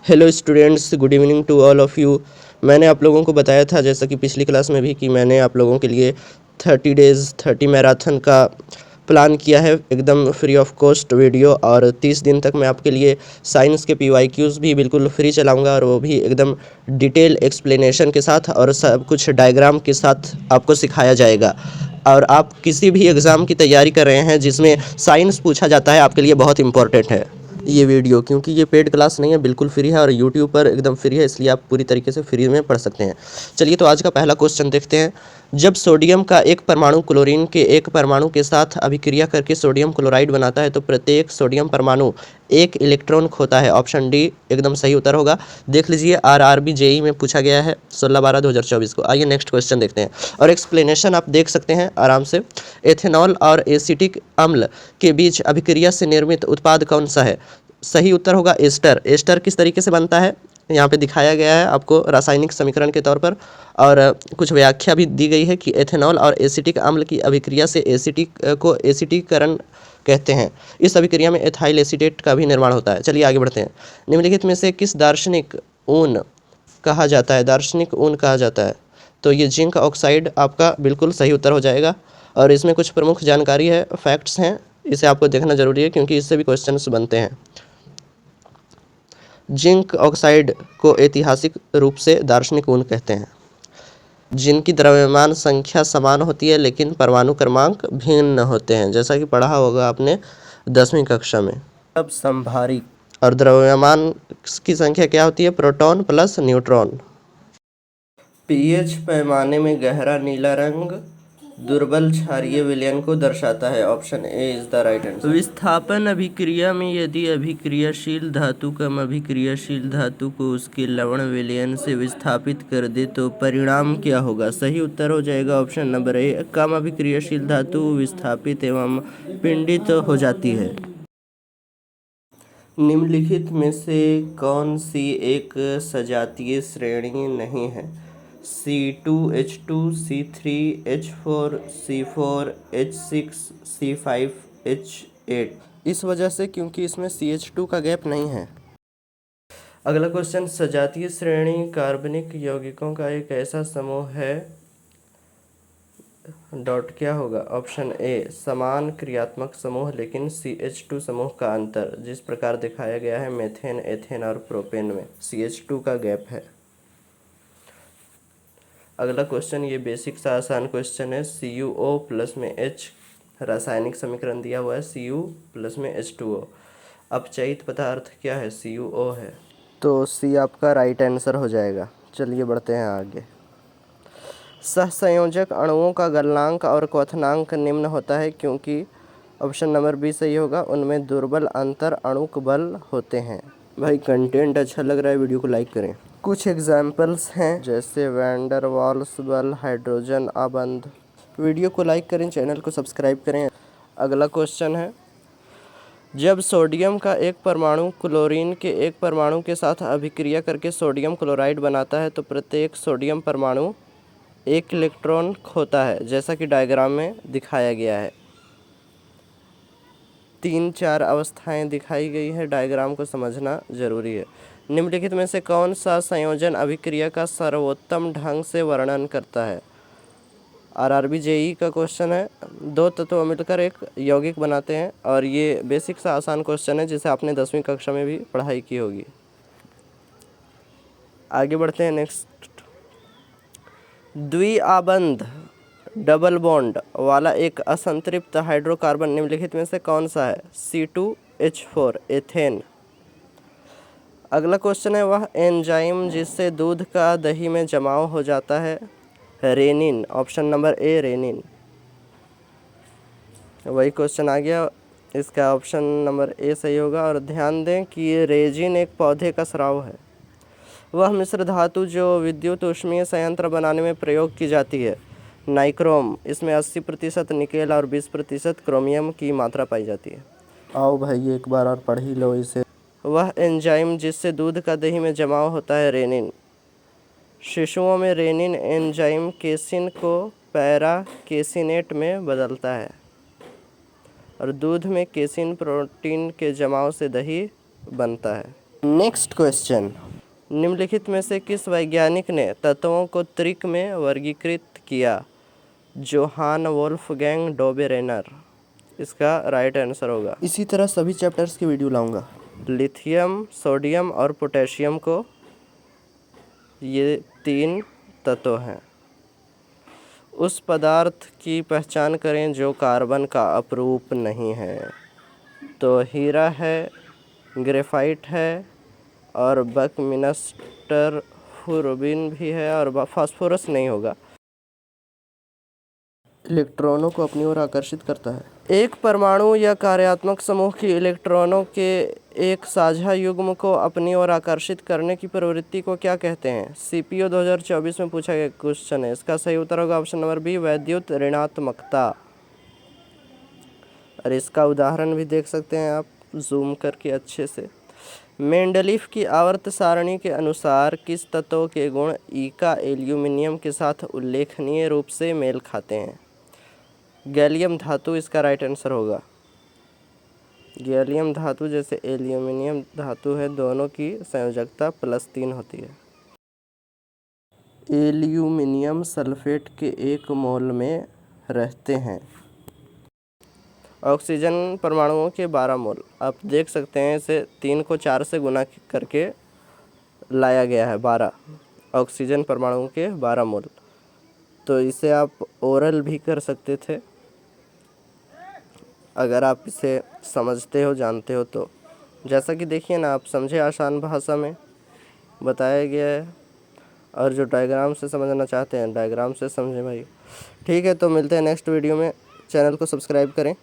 Hello students, good evening to all of you. मैंने आप लोगों को बताया था जैसा कि पिछली क्लास में भी कि मैंने आप लोगों के लिए 30 डेज़ 30 मैराथन का प्लान किया है एकदम फ्री ऑफ कॉस्ट वीडियो। और 30 दिन तक मैं आपके लिए साइंस के PYQs भी बिल्कुल फ्री चलाऊंगा, और वो भी एकदम डिटेल एक्सप्लेनेशन के साथ और सब कुछ डायग्राम के साथ आपको सिखाया जाएगा। और आप किसी भी एग्ज़ाम की तैयारी कर रहे हैं जिसमें साइंस पूछा जाता है, आपके लिए बहुत इंपॉर्टेंट है ये वीडियो, क्योंकि ये पेड क्लास नहीं है, बिल्कुल फ्री है और यूट्यूब पर एकदम फ्री है, इसलिए आप पूरी तरीके से फ्री में पढ़ सकते हैं। चलिए तो आज का पहला क्वेश्चन देखते हैं। जब सोडियम का एक परमाणु क्लोरीन के एक परमाणु के साथ अभिक्रिया करके सोडियम क्लोराइड बनाता है तो प्रत्येक सोडियम परमाणु एक इलेक्ट्रॉन खोता है। ऑप्शन डी एकदम सही उत्तर होगा। देख लीजिए, RRB JEE में पूछा गया है 16/12/2024 को। आइए नेक्स्ट क्वेश्चन देखते हैं और एक्सप्लेनेशन आप देख सकते हैं आराम से। एथेनॉल और एसिटिक अम्ल के बीच अभिक्रिया से निर्मित उत्पाद कौन सा है? सही उत्तर होगा एस्टर। एस्टर किस तरीके से बनता है यहाँ पे दिखाया गया है आपको रासायनिक समीकरण के तौर पर, और कुछ व्याख्या भी दी गई है कि एथेनॉल और एसिटिक अम्ल की अभिक्रिया से एसिटिकरण कहते हैं। इस अभिक्रिया में एथाइल एसीटेट का भी निर्माण होता है। चलिए आगे बढ़ते हैं। निम्नलिखित में से किस दार्शनिक ऊन कहा जाता है? दार्शनिक ऊन कहा जाता है तो ये जिंक ऑक्साइड आपका बिल्कुल सही उत्तर हो जाएगा। और इसमें कुछ प्रमुख जानकारी है, फैक्ट्स हैं, इसे आपको देखना जरूरी है क्योंकि इससे भी क्वेश्चंस बनते हैं। जिंक ऑक्साइड को ऐतिहासिक रूप से दार्शनिक ऊन कहते हैं, जिनकी द्रव्यमान संख्या समान होती है लेकिन परमाणु क्रमांक भिन्न होते हैं, जैसा कि पढ़ा होगा आपने 10वीं कक्षा में। अब संभारिक और द्रव्यमान की संख्या क्या होती है? Proton plus neutron. pH पैमाने में गहरा नीला रंग दुर्बल क्षारीय विलयन को दर्शाता है। Option A is the right answer. विस्थापन अभिक्रिया में यदि अभिक्रियाशील धातु कम अभिक्रियाशील धातु को उसके लवण विलयन से विस्थापित कर दे तो परिणाम क्या होगा? सही उत्तर हो जाएगा ऑप्शन नंबर ए। कम अभिक्रियाशील धातु विस्थापित एवं पिंडित हो जाती है। निम्नलिखित में से कौन सी एक सजातीय श्रेणी नहीं है? C2H2 C3H4 C4 H6 C5 H8। इस वजह से क्योंकि इसमें CH2 का गैप नहीं है। अगला क्वेश्चन, सजातीय श्रेणी कार्बनिक यौगिकों का एक ऐसा समूह है डॉट क्या होगा? ऑप्शन ए समान क्रियात्मक समूह लेकिन CH2 समूह का अंतर, जिस प्रकार दिखाया गया है मेथेन एथेन और प्रोपेन में CH2 का गैप है। अगला क्वेश्चन, ये बेसिक सा आसान क्वेश्चन है। CuO प्लस में H रासायनिक समीकरण दिया हुआ है, Cu प्लस में H2O। अपचयित पदार्थ क्या है? CuO है, तो C आपका राइट आंसर हो जाएगा। चलिए बढ़ते हैं आगे। सहसंयोजक अणुओं का गलनांक और क्वथनांक निम्न होता है क्योंकि ऑप्शन नंबर बी सही होगा, उनमें दुर्बल अंतर अणुक बल होते हैं। भाई कंटेंट अच्छा लग रहा है, वीडियो को लाइक करें। कुछ एग्जाम्पल्स हैं जैसे वैंडर वाल्स बल, हाइड्रोजन आबंध। वीडियो को लाइक करें, चैनल को सब्सक्राइब करें। अगला क्वेश्चन है, जब सोडियम का एक परमाणु क्लोरीन के एक परमाणु के साथ अभिक्रिया करके सोडियम क्लोराइड बनाता है तो प्रत्येक सोडियम परमाणु एक इलेक्ट्रॉन खोता है, जैसा कि डायग्राम में दिखाया गया है। 3-4 अवस्थाएं दिखाई गई है, डायग्राम को समझना जरूरी है। निम्नलिखित में से कौन सा संयोजन अभिक्रिया का सर्वोत्तम ढंग से वर्णन करता है? RRB JEE का क्वेश्चन है। दो तत्व मिलकर एक यौगिक बनाते हैं, और ये बेसिक सा आसान क्वेश्चन है जिसे आपने 10वीं कक्षा में भी पढ़ाई की होगी। आगे बढ़ते हैं नेक्स्ट। द्विआबंध डबल बॉन्ड वाला एक असंतृप्त हाइड्रोकार्बन निम्नलिखित में से कौन सा है? C2H4 ethane. अगला क्वेश्चन है, वह एंजाइम जिससे दूध का दही में जमाव हो जाता है? Rennin. Option number A rennin. वही क्वेश्चन आ गया, इसका ऑप्शन नंबर ए सही होगा। और ध्यान दें कि रेजिन एक पौधे का स्राव है। वह मिश्र धातु जो विद्युत ऊष्मीय संयंत्र बनाने में प्रयोग की जाती है? नाइक्रोम। इसमें 80% निकेल और 20% क्रोमियम की मात्रा पाई जाती है। आओ भाई एक बार और पढ़ ही लो इसे। वह एंजाइम जिससे दूध का दही में जमाव होता है? रेनिन। शिशुओं में रेनिन एंजाइम केसिन को पैरा केसिनेट में बदलता है, और दूध में केसिन प्रोटीन के जमाव से दही बनता है। नेक्स्ट क्वेश्चन, निम्नलिखित में से किस वैज्ञानिक ने तत्वों को त्रिक में वर्गीकृत किया? जोहान वोल्फगैंग डोबेरेनर इसका राइट आंसर होगा। इसी तरह सभी चैप्टर्स की वीडियो लाऊंगा। लिथियम, सोडियम और पोटेशियम को, ये 3 तत्व हैं। उस पदार्थ की पहचान करें जो कार्बन का अपरूप नहीं है। तो हीरा है, ग्रेफाइट है और बकमिनस्टर फुरबिन भी है और फास्फोरस नहीं होगा। इलेक्ट्रॉनों को अपनी ओर आकर्षित करता है। एक परमाणु या कार्यात्मक समूह की इलेक्ट्रॉनों के एक साझा युग्म को अपनी ओर आकर्षित करने की प्रवृत्ति को क्या कहते हैं? सीपीओ 2024 में पूछा गया क्वेश्चन है। इसका सही उत्तर होगा ऑप्शन नंबर बी, वैद्युत ऋणात्मकता। और इसका उदाहरण भी देख सकते हैं आप जूम करके अच्छे से। मेंडलीफ की आवर्त सारणी के अनुसार किस तत्व के गुण ईका एल्यूमिनियम के साथ उल्लेखनीय रूप से मेल खाते हैं? गैलियम धातु इसका राइट आंसर होगा। गैलियम धातु जैसे एल्यूमिनियम धातु है, दोनों की संयोजकता +3 होती है। एल्यूमिनियम सल्फेट के 1 मोल में रहते हैं ऑक्सीजन परमाणुओं के 12 मोल। आप देख सकते हैं इसे 3 को 4 से गुना करके लाया गया है, 12 ऑक्सीजन परमाणुओं के 12 मोल। तो इसे आप ओरल भी कर सकते थे अगर आप इसे समझते हो, जानते हो तो। जैसा कि देखिए ना, आप समझे, आसान भाषा में बताया गया है। और जो डायग्राम से समझना चाहते हैं डायग्राम से समझें भाई। ठीक है, तो मिलते हैं नेक्स्ट वीडियो में। चैनल को सब्सक्राइब करें।